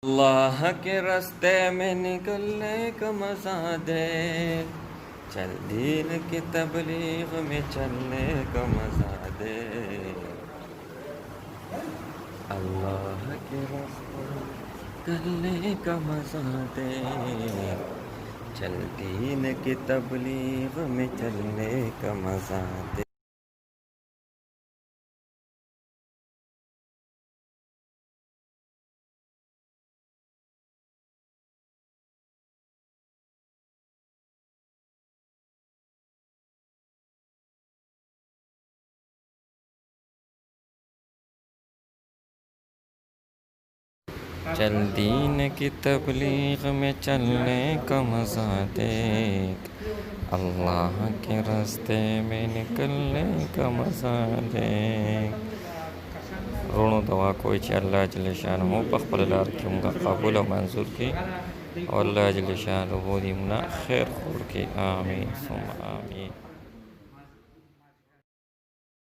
अल्लाह के रास्ते में निकलने का मजा दे, चल दीन की तबलीग में चलने का मजा दे। अल्लाह के रास्ते निकलने का मजा दे, चल दीन की तबलीग में चलने का मजा दे। चल दीन की तबलीग में चलने का मजा देख, अल्लाह के रास्ते में निकलने का मजा देख। रोणो दवा कोई ची अल्लाह जल्ल शानहू पखपल लार की मुंगा कबूल और मंजूर की, और अल्लाह जल्ल शानहू वो दी मुना खैर खूर की। आमीन सुम्मा आमीन।